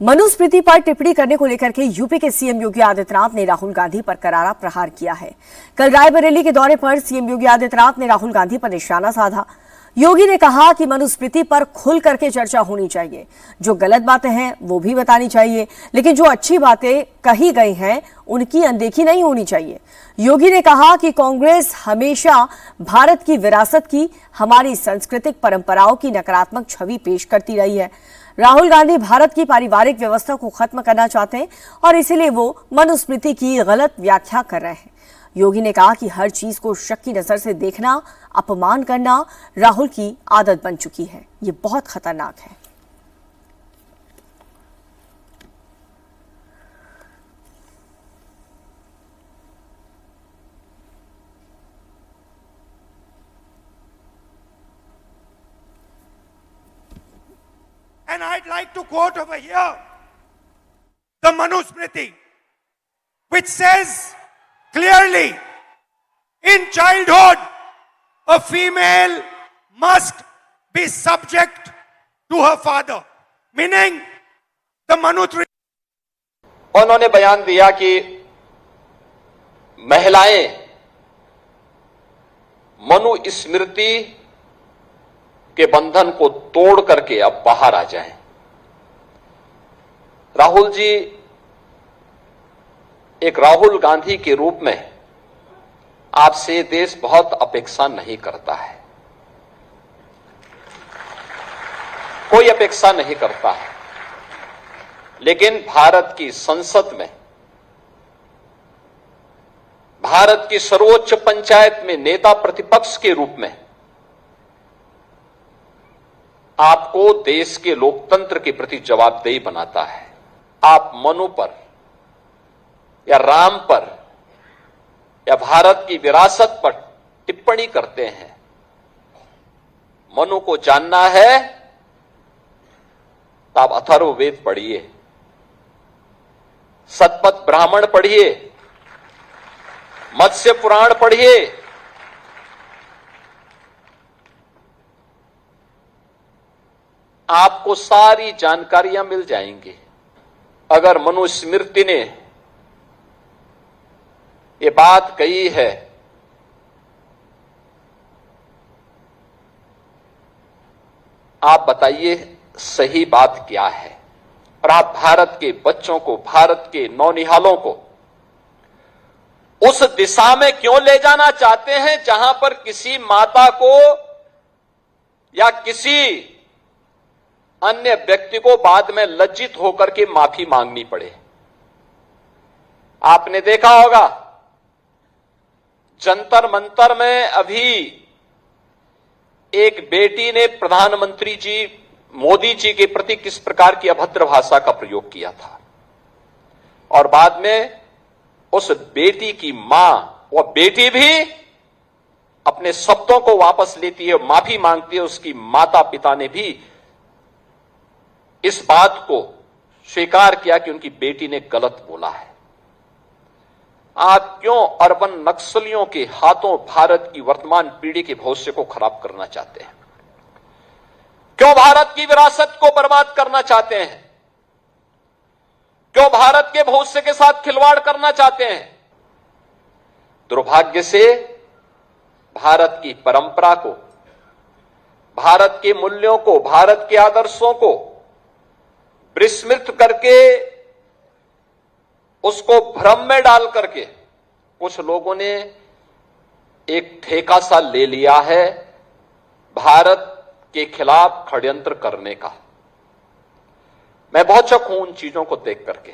मनुस्मृति पर टिप्पणी करने को लेकर के यूपी के सीएम योगी आदित्यनाथ ने राहुल गांधी पर करारा प्रहार किया है। कल रायबरेली के दौरे पर सीएम योगी आदित्यनाथ ने राहुल गांधी पर निशाना साधा। योगी ने कहा कि मनुस्मृति पर खुल करके चर्चा होनी चाहिए, जो गलत बातें हैं वो भी बतानी चाहिए, लेकिन जो अच्छी बातें कही गई हैं उनकी अनदेखी नहीं होनी चाहिए। योगी ने कहा कि कांग्रेस हमेशा भारत की विरासत की, हमारी सांस्कृतिक परंपराओं की नकारात्मक छवि पेश करती रही है। राहुल गांधी भारत की पारिवारिक व्यवस्था को खत्म करना चाहते हैं और इसीलिए वो मनुस्मृति की गलत व्याख्या कर रहे हैं। योगी ने कहा कि हर चीज को शक की नजर से देखना, अपमान करना राहुल की आदत बन चुकी है। ये बहुत खतरनाक है। And I'd like to quote over here the Manusmriti, which says clearly, in childhood, a female must be subject to her father. Meaning, the Manusmriti. उन्होंने बयान दिया कि महिलाएं मनुस्मृति के बंधन को तोड़ करके अब बाहर आ जाएं। राहुल जी एक राहुल गांधी के रूप में आपसे देश बहुत अपेक्षा नहीं करता है, कोई अपेक्षा नहीं करता है, लेकिन भारत की संसद में, भारत की सर्वोच्च पंचायत में नेता प्रतिपक्ष के रूप में आपको देश के लोकतंत्र के प्रति जवाबदेही बनाता है। आप मनु पर या राम पर या भारत की विरासत पर टिप्पणी करते हैं। मनु को जानना है तो आप अथर्ववेद पढ़िए, शतपथ ब्राह्मण पढ़िए, मत्स्य पुराण पढ़िए, आपको सारी जानकारियां मिल जाएंगी। अगर मनुस्मृति ने ये बात कही है आप बताइए सही बात क्या है, और आप भारत के बच्चों को, भारत के नौनिहालों को उस दिशा में क्यों ले जाना चाहते हैं जहां पर किसी माता को या किसी अन्य व्यक्ति को बाद में लज्जित होकर के माफी मांगनी पड़े। आपने देखा होगा जंतर मंतर में अभी एक बेटी ने प्रधानमंत्री जी मोदी जी के प्रति किस प्रकार की अभद्र भाषा का प्रयोग किया था, और बाद में उस बेटी की मां, वह बेटी भी अपने शब्दों को वापस लेती है, माफी मांगती है। उसकी माता पिता ने भी इस बात को स्वीकार किया कि उनकी बेटी ने गलत बोला है। आप क्यों अर्बन नक्सलियों के हाथों भारत की वर्तमान पीढ़ी के भविष्य को खराब करना चाहते हैं? क्यों भारत की विरासत को बर्बाद करना चाहते हैं? क्यों भारत के भविष्य के साथ खिलवाड़ करना चाहते हैं? दुर्भाग्य से भारत की परंपरा को, भारत के मूल्यों को, भारत के आदर्शों को विस्मृत करके, उसको भ्रम में डाल करके कुछ लोगों ने एक ठेका सा ले लिया है भारत के खिलाफ षड्यंत्र करने का। मैं बहुत शक हूं उन चीजों को देख करके।